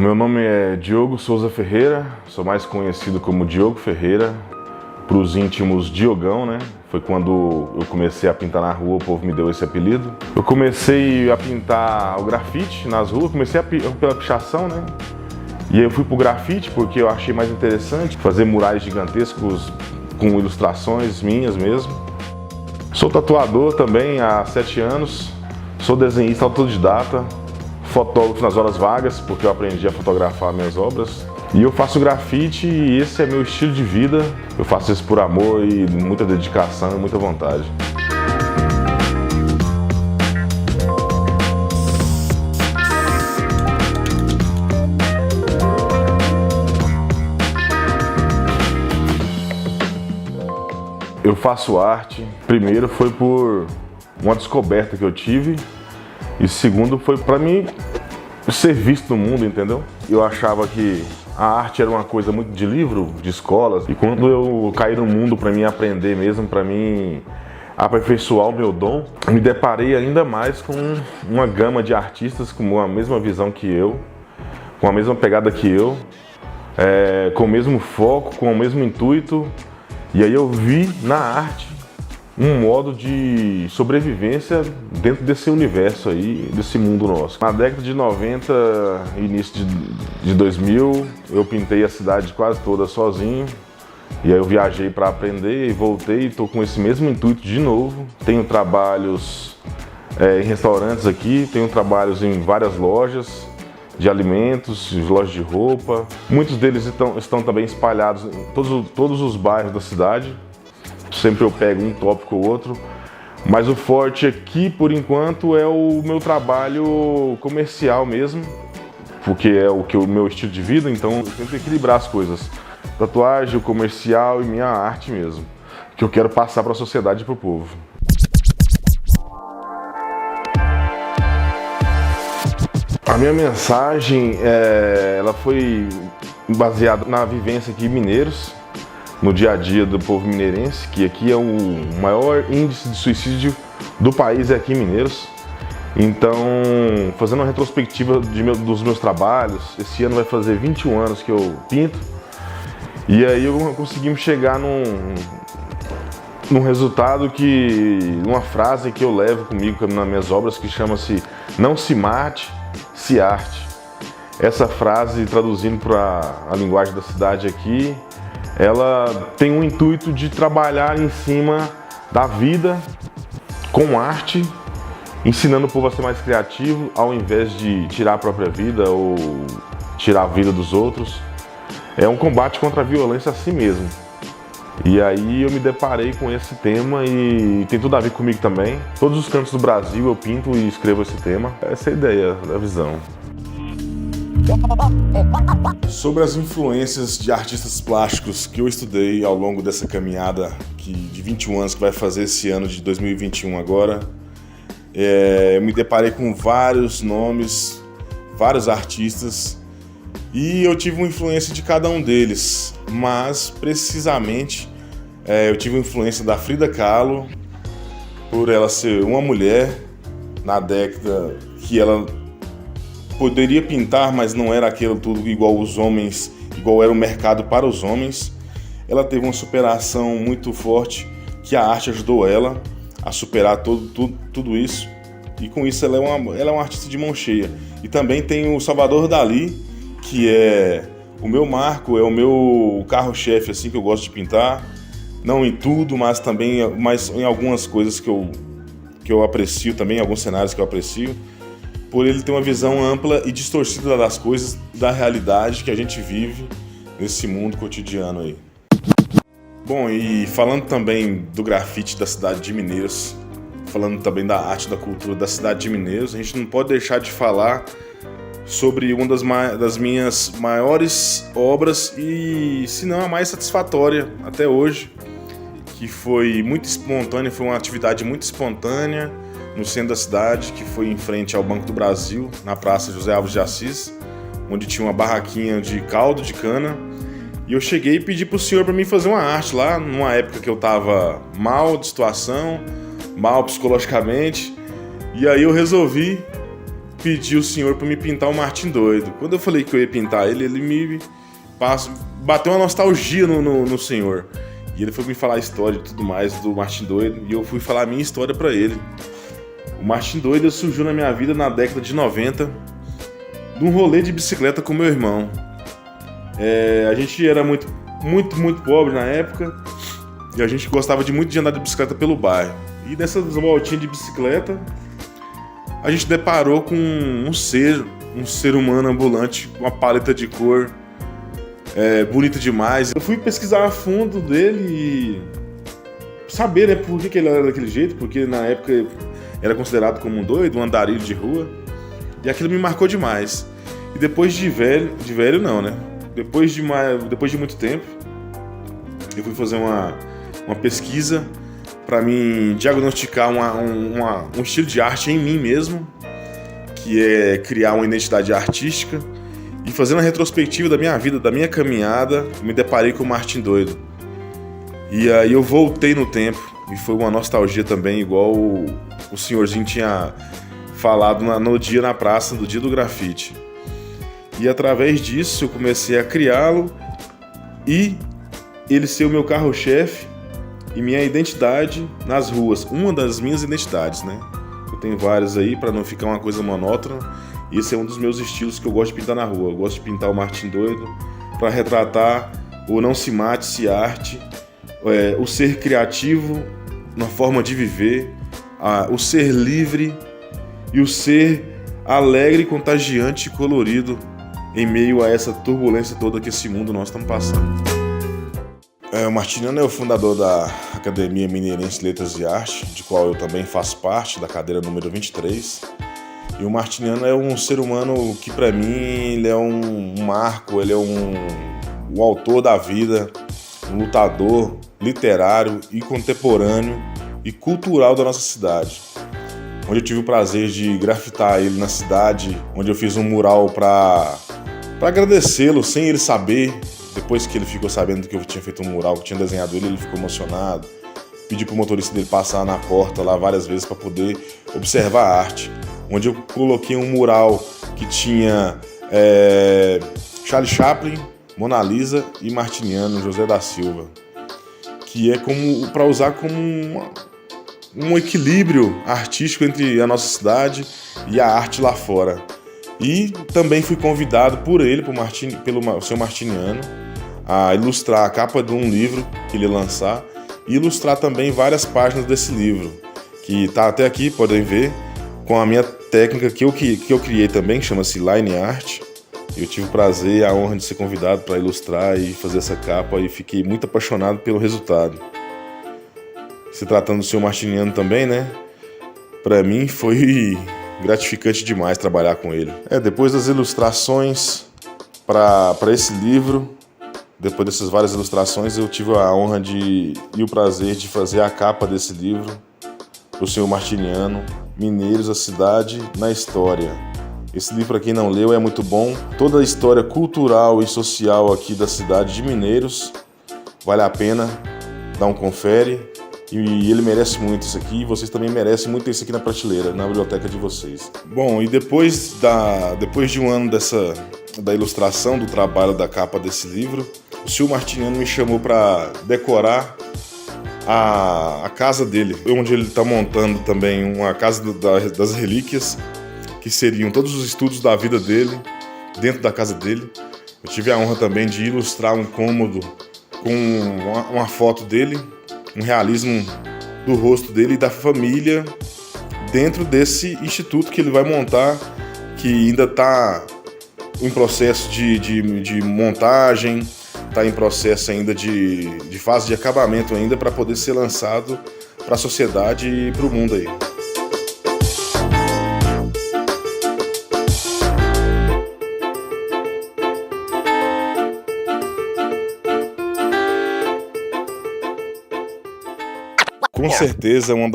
Meu nome é Diogo Souza Ferreira, sou mais conhecido como Diogo Ferreira, para os íntimos Diogão, né? Foi quando eu comecei a pintar na rua, o povo me deu esse apelido. Eu comecei a pintar o grafite nas ruas, comecei pela pichação, né? E aí eu fui pro grafite porque eu achei mais interessante fazer murais gigantescos com ilustrações minhas mesmo. Sou tatuador também há 7 anos, sou desenhista autodidata, fotógrafo nas horas vagas, porque eu aprendi a fotografar minhas obras. E eu faço grafite e esse é meu estilo de vida. Eu faço isso por amor e muita dedicação e muita vontade. Eu faço arte, primeiro foi por uma descoberta que eu tive e segundo foi para mim ser visto no mundo, entendeu? Eu achava que a arte era uma coisa muito de livro, de escolas, e quando eu caí no mundo para mim aprender mesmo, para mim aperfeiçoar o meu dom, me deparei ainda mais com uma gama de artistas com a mesma visão que eu, com a mesma pegada que eu, com o mesmo foco, com o mesmo intuito, e aí eu vi na arte um modo de sobrevivência dentro desse universo aí, desse mundo nosso. Na década de 90, início de 2000, eu pintei a cidade quase toda sozinho. E aí eu viajei para aprender e voltei, estou com esse mesmo intuito de novo. Tenho trabalhos em restaurantes aqui, tenho trabalhos em várias lojas de alimentos, lojas de roupa. Muitos deles estão também espalhados em todos os bairros da cidade. Sempre eu pego um tópico ou outro, mas o forte aqui, por enquanto, é o meu trabalho comercial mesmo, porque é o meu estilo de vida, então eu tento equilibrar as coisas. Tatuagem, o comercial e minha arte mesmo, que eu quero passar para a sociedade e para o povo. A minha mensagem, ela foi baseada na vivência aqui em Mineiros, no dia a dia do povo mineirense, que aqui é o maior índice de suicídio do país, é aqui em Mineiros. Então, fazendo uma retrospectiva dos meus trabalhos, esse ano vai fazer 21 anos que eu pinto, e aí conseguimos chegar num resultado uma frase que eu levo comigo nas minhas obras, que chama-se "Não se mate, se arte". Essa frase, traduzindo para a linguagem da cidade aqui, ela tem o intuito de trabalhar em cima da vida com arte, ensinando o povo a ser mais criativo, ao invés de tirar a própria vida ou tirar a vida dos outros. É um combate contra a violência a si mesmo. E aí eu me deparei com esse tema e tem tudo a ver comigo também. Todos os cantos do Brasil eu pinto e escrevo esse tema. Essa é a ideia, a visão. Sobre as influências de artistas plásticos que eu estudei ao longo dessa caminhada de 21 anos que vai fazer esse ano de 2021 agora, eu me deparei com vários nomes, vários artistas, e eu tive uma influência de cada um deles, mas precisamente eu tive uma influência da Frida Kahlo, por ela ser uma mulher na década que ela poderia pintar, mas não era aquilo tudo igual os homens, igual era o mercado para os homens. Ela teve uma superação muito forte, que a arte ajudou ela a superar tudo isso. E com isso ela é uma artista de mão cheia. E também tem o Salvador Dalí, que é o meu marco, é o meu carro-chefe, assim, que eu gosto de pintar. Não em tudo, mas em algumas coisas que eu aprecio também, em alguns cenários que eu aprecio. Por ele ter uma visão ampla e distorcida das coisas, da realidade que a gente vive nesse mundo cotidiano aí. Bom, e falando também do grafite da cidade de Mineiros, falando também da arte e da cultura da cidade de Mineiros, a gente não pode deixar de falar sobre uma das minhas maiores obras e, se não a mais satisfatória até hoje, que foi muito espontânea, foi uma atividade muito espontânea, no centro da cidade, que foi em frente ao Banco do Brasil, na Praça José Alves de Assis, onde tinha uma barraquinha de caldo de cana. E eu cheguei e pedi pro senhor para mim fazer uma arte lá, numa época que eu tava mal de situação, mal psicologicamente. E aí eu resolvi pedi o senhor para me pintar o Martim Doido. Quando eu falei que eu ia pintar ele, ele me bateu uma nostalgia no senhor. E ele foi me falar a história e tudo mais do Martim Doido, e eu fui falar a minha história para ele. O Martim Doido surgiu na minha vida na década de 90, num rolê de bicicleta com meu irmão. A gente era muito pobre na época, e a gente gostava muito de andar de bicicleta pelo bairro. E nessas voltinhas de bicicleta, a gente deparou com um ser humano ambulante, com uma paleta de cor bonita demais. Eu fui pesquisar a fundo dele e saber, né, por que ele era daquele jeito, porque na época era considerado como um doido, um andarilho de rua, e aquilo me marcou demais. E depois de velho não, né? Depois de muito tempo, eu fui fazer uma pesquisa para mim diagnosticar um estilo de arte em mim mesmo, que é criar uma identidade artística. E fazendo a retrospectiva da minha vida, da minha caminhada, me deparei com o Martim Doido. E aí eu voltei no tempo, e foi uma nostalgia também, igual o senhorzinho tinha falado no dia na praça, do dia do grafite. E através disso eu comecei a criá-lo e ele ser o meu carro-chefe e minha identidade nas ruas. Uma das minhas identidades, né? Eu tenho várias aí para não ficar uma coisa monótona. E esse é um dos meus estilos que eu gosto de pintar na rua. Eu gosto de pintar o Martim Doido para retratar o não se mate, se arte, o ser criativo na forma de viver, o ser livre e o ser alegre, contagiante e colorido em meio a essa turbulência toda que esse mundo nós estamos passando. O Martiniano é o fundador da Academia Mineirense de Letras e Arte, de qual eu também faço parte, da cadeira número 23. E o Martiniano é um ser humano que, para mim, ele é um marco, ele é um autor da vida, um lutador literário e contemporâneo e cultural da nossa cidade. Onde eu tive o prazer de grafitar ele na cidade, onde eu fiz um mural para agradecê-lo, sem ele saber. Depois que ele ficou sabendo que eu tinha feito um mural, que eu tinha desenhado ele ficou emocionado. Pedi pro motorista dele passar na porta lá várias vezes para poder observar a arte. Onde eu coloquei um mural que tinha Charlie Chaplin, Mona Lisa e Martiniano, José da Silva. Que é para usar como um equilíbrio artístico entre a nossa cidade e a arte lá fora. E também fui convidado por ele, pelo seu Martiniano, a ilustrar a capa de um livro que ele ia lançar e ilustrar também várias páginas desse livro, que está até aqui, podem ver, com a minha técnica que eu criei também, que chama-se Line Art. Eu tive o prazer e a honra de ser convidado para ilustrar e fazer essa capa e fiquei muito apaixonado pelo resultado. Se tratando do seu Martiniano também, né? Para mim foi gratificante demais trabalhar com ele. Depois das ilustrações para esse livro, depois dessas várias ilustrações, eu tive a honra e o prazer de fazer a capa desse livro do senhor Martiniano, Mineiros, a Cidade na História. Esse livro, para quem não leu, é muito bom. Toda a história cultural e social aqui da cidade de Mineiros vale a pena dar um confere. E ele merece muito isso aqui, e vocês também merecem muito isso aqui na prateleira, na biblioteca de vocês. Bom, e depois de um ano da ilustração, do trabalho da capa desse livro, o senhor Martiniano me chamou para decorar a casa dele, onde ele está montando também uma casa das relíquias, que seriam todos os estudos da vida dele, dentro da casa dele. Eu tive a honra também de ilustrar um cômodo com uma foto dele, um realismo do rosto dele e da família dentro desse instituto que ele vai montar, que ainda está em processo de montagem, está em processo ainda de fase de acabamento ainda, para poder ser lançado para a sociedade e para o mundo aí. Com certeza, uma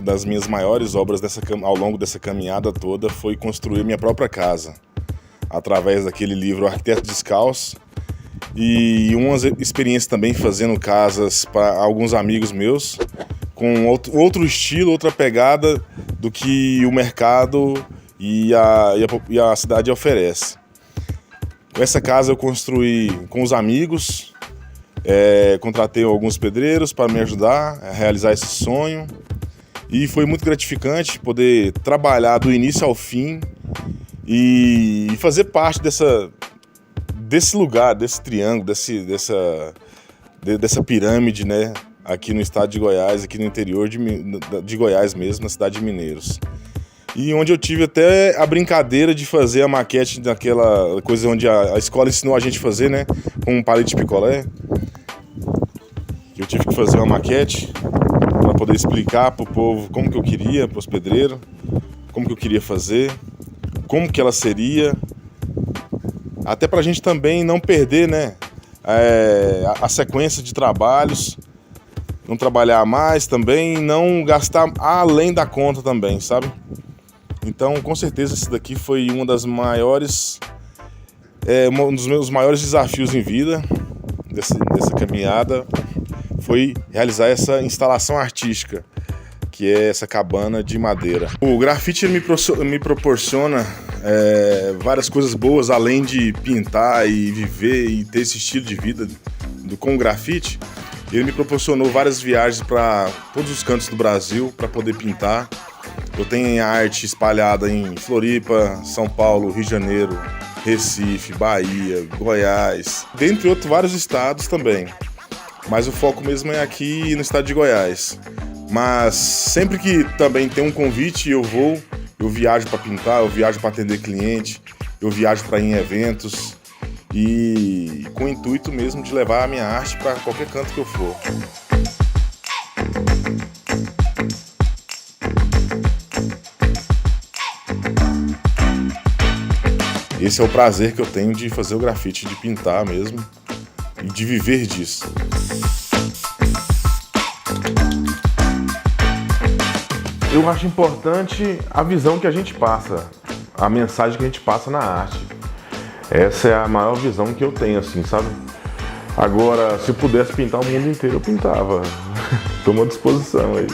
das minhas maiores obras ao longo dessa caminhada toda foi construir minha própria casa, através daquele livro Arquiteto Descalço, e umas experiências também fazendo casas para alguns amigos meus, com outro estilo, outra pegada do que o mercado e a cidade oferece. Essa casa eu construí com os amigos, contratei alguns pedreiros para me ajudar a realizar esse sonho e foi muito gratificante poder trabalhar do início ao fim e fazer parte desse lugar, desse triângulo, dessa pirâmide, né, aqui no estado de Goiás, aqui no interior de Goiás mesmo, na cidade de Mineiros. E onde eu tive até a brincadeira de fazer a maquete daquela coisa onde a escola ensinou a gente a fazer, né? Com um palito de picolé. Eu tive que fazer uma maquete para poder explicar para o povo como que eu queria, para os pedreiros, como que eu queria fazer, como que ela seria. Até para a gente também não perder, né? A sequência de trabalhos, não trabalhar mais também, não gastar além da conta também, sabe? Então, com certeza, esse daqui foi um dos meus maiores desafios em vida, dessa caminhada, foi realizar essa instalação artística, que é essa cabana de madeira. O grafite me proporciona várias coisas boas, além de pintar e viver e ter esse estilo de vida com o grafite. Ele me proporcionou várias viagens para todos os cantos do Brasil para poder pintar. Eu tenho arte espalhada em Floripa, São Paulo, Rio de Janeiro, Recife, Bahia, Goiás, dentre outros vários estados também. Mas o foco mesmo é aqui no estado de Goiás. Mas sempre que também tem um convite, eu viajo para pintar, eu viajo para atender cliente, eu viajo para ir em eventos e com o intuito mesmo de levar a minha arte para qualquer canto que eu for. Esse é o prazer que eu tenho de fazer o grafite, de pintar mesmo e de viver disso. Eu acho importante a visão que a gente passa, a mensagem que a gente passa na arte. Essa é a maior visão que eu tenho, assim, sabe? Agora, se eu pudesse pintar o mundo inteiro, eu pintava. Estou à disposição aí.